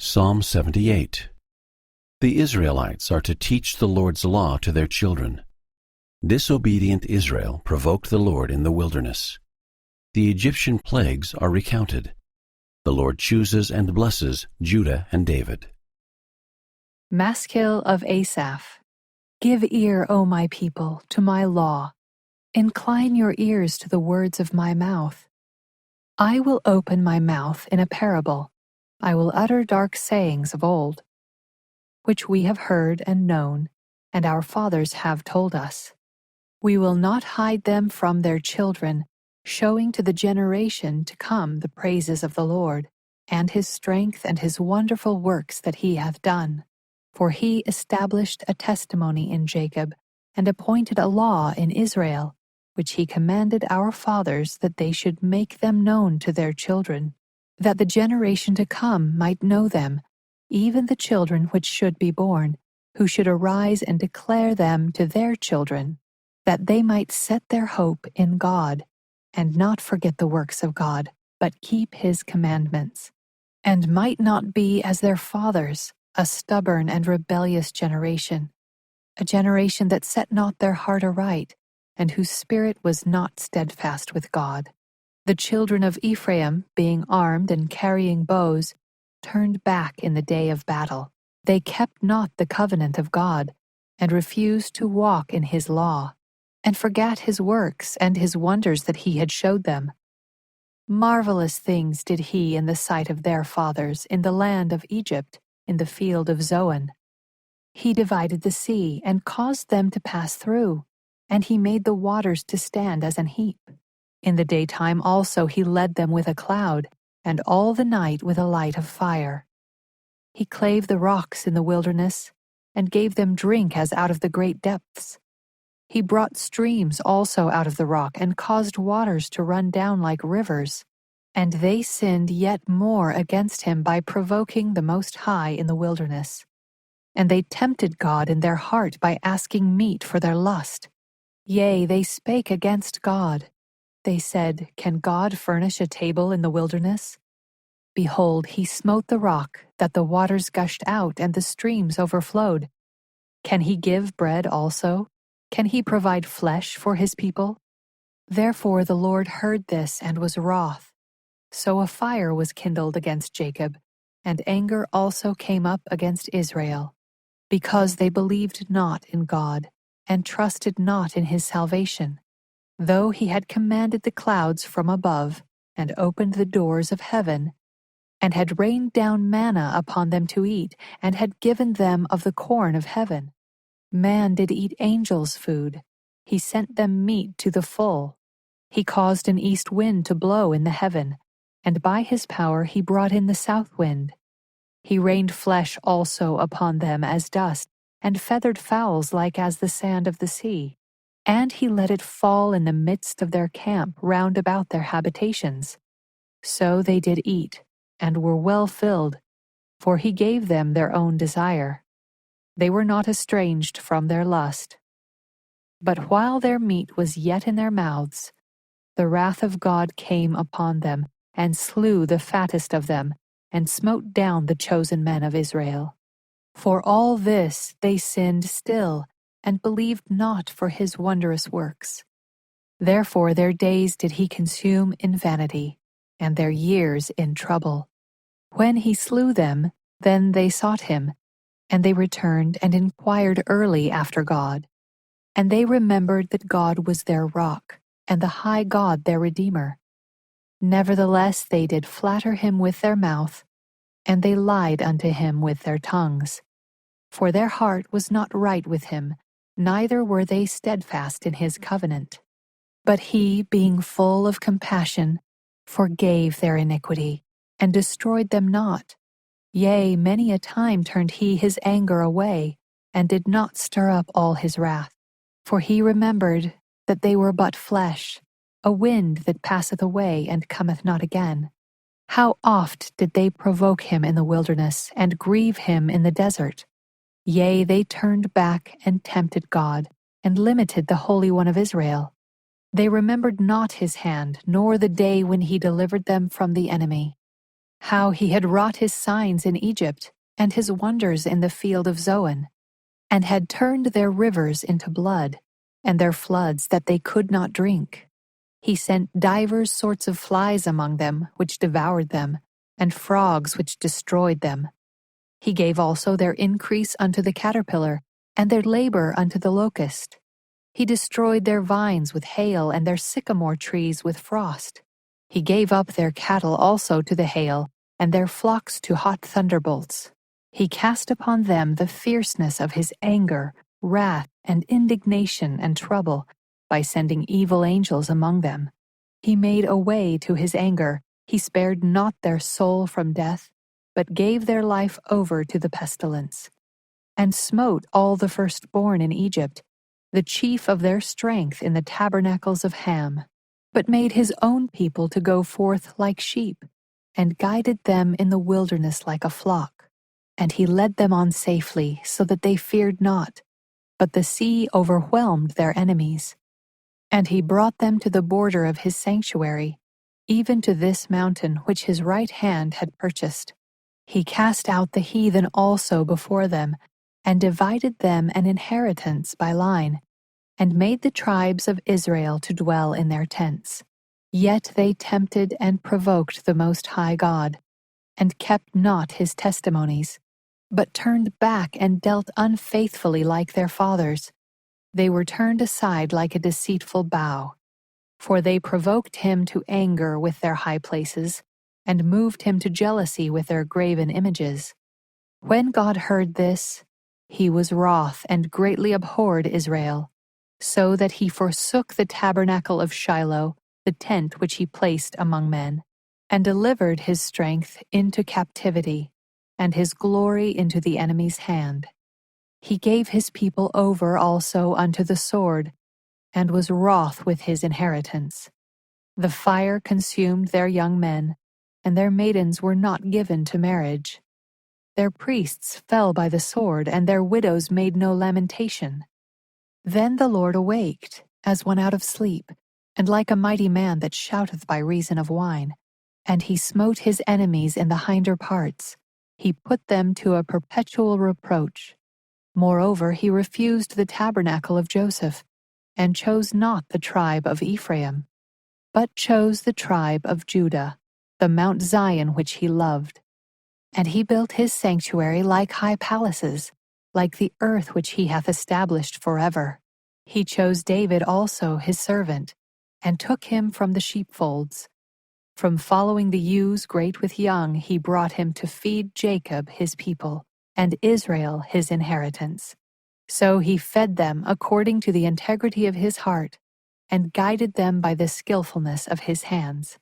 Psalm 78. The Israelites are to teach the Lord's law to their children. Disobedient Israel provoked the Lord in the wilderness. The Egyptian plagues are recounted. The Lord chooses and blesses Judah and David. Maschil of Asaph. Give ear, O my people, to my law. Incline your ears to the words of my mouth. I will open my mouth in a parable. I will utter dark sayings of old, which we have heard and known, and our fathers have told us. We will not hide them from their children, showing to the generation to come the praises of the Lord, and his strength and his wonderful works that he hath done. For he established a testimony in Jacob, and appointed a law in Israel, which he commanded our fathers that they should make them known to their children, that the generation to come might know them, even the children which should be born, who should arise and declare them to their children, that they might set their hope in God, and not forget the works of God, but keep his commandments, and might not be as their fathers, a stubborn and rebellious generation, a generation that set not their heart aright, and whose spirit was not steadfast with God. The children of Ephraim, being armed and carrying bows, turned back in the day of battle. They kept not the covenant of God, and refused to walk in his law, and forgat his works and his wonders that he had showed them. Marvelous things did he in the sight of their fathers in the land of Egypt, in the field of Zoan. He divided the sea and caused them to pass through, and he made the waters to stand as an heap. In the daytime also he led them with a cloud, and all the night with a light of fire. He clave the rocks in the wilderness, and gave them drink as out of the great depths. He brought streams also out of the rock, and caused waters to run down like rivers. And they sinned yet more against him by provoking the Most High in the wilderness. And they tempted God in their heart by asking meat for their lust. Yea, they spake against God. They said, Can God furnish a table in the wilderness? Behold, he smote the rock, that the waters gushed out and the streams overflowed. Can he give bread also? Can he provide flesh for his people? Therefore the Lord heard this and was wroth. So a fire was kindled against Jacob, and anger also came up against Israel, because they believed not in God, and trusted not in his salvation, though he had commanded the clouds from above, and opened the doors of heaven, and had rained down manna upon them to eat, and had given them of the corn of heaven. Man did eat angels' food. He sent them meat to the full. He caused an east wind to blow in the heaven, and by his power he brought in the south wind. He rained flesh also upon them as dust, and feathered fowls like as the sand of the sea. And he let it fall in the midst of their camp round about their habitations. So they did eat, and were well filled, for he gave them their own desire. They were not estranged from their lust. But while their meat was yet in their mouths, the wrath of God came upon them, and slew the fattest of them, and smote down the chosen men of Israel. For all this they sinned still, and believed not for his wondrous works. Therefore their days did he consume in vanity, and their years in trouble. When he slew them, then they sought him, and they returned and inquired early after God. And they remembered that God was their rock, and the high God their Redeemer. Nevertheless they did flatter him with their mouth, and they lied unto him with their tongues. For their heart was not right with him, neither were they steadfast in his covenant. But he, being full of compassion, forgave their iniquity, and destroyed them not. Yea, many a time turned he his anger away, and did not stir up all his wrath. For he remembered that they were but flesh, a wind that passeth away and cometh not again. How oft did they provoke him in the wilderness, and grieve him in the desert? Yea, they turned back and tempted God, and limited the Holy One of Israel. They remembered not his hand, nor the day when he delivered them from the enemy. how he had wrought his signs in Egypt and his wonders in the field of Zoan, and had turned their rivers into blood, and their floods that they could not drink. He sent divers sorts of flies among them, which devoured them, and frogs which destroyed them. He gave also their increase unto the caterpillar, and their labor unto the locust. He destroyed their vines with hail, and their sycamore trees with frost. He gave up their cattle also to the hail, and their flocks to hot thunderbolts. He cast upon them the fierceness of his anger, wrath, and indignation and trouble, by sending evil angels among them. He made a way to his anger. He spared not their soul from death, but gave their life over to the pestilence, and smote all the firstborn in Egypt, the chief of their strength in the tabernacles of Ham, but made his own people to go forth like sheep, and guided them in the wilderness like a flock. And he led them on safely, so that they feared not, but the sea overwhelmed their enemies. And he brought them to the border of his sanctuary, even to this mountain which his right hand had purchased. He cast out the heathen also before them, and divided them an inheritance by line, and made the tribes of Israel to dwell in their tents. Yet they tempted and provoked the Most High God, and kept not his testimonies, but turned back and dealt unfaithfully like their fathers. They were turned aside like a deceitful bow. For they provoked him to anger with their high places, and moved him to jealousy with their graven images. When God heard this, he was wroth and greatly abhorred Israel, so that he forsook the tabernacle of Shiloh, the tent which he placed among men, and delivered his strength into captivity, and his glory into the enemy's hand. He gave his people over also unto the sword, and was wroth with his inheritance. The fire consumed their young men, and their maidens were not given to marriage. Their priests fell by the sword, and their widows made no lamentation. Then the Lord awaked, as one out of sleep, and like a mighty man that shouteth by reason of wine. And he smote his enemies in the hinder parts. He put them to a perpetual reproach. Moreover, he refused the tabernacle of Joseph, and chose not the tribe of Ephraim, but chose the tribe of Judah, the Mount Zion which he loved. And he built his sanctuary like high palaces, like the earth which he hath established forever. He chose David also his servant, and took him from the sheepfolds. From following the ewes great with young, he brought him to feed Jacob his people, and Israel his inheritance. So he fed them according to the integrity of his heart, and guided them by the skillfulness of his hands.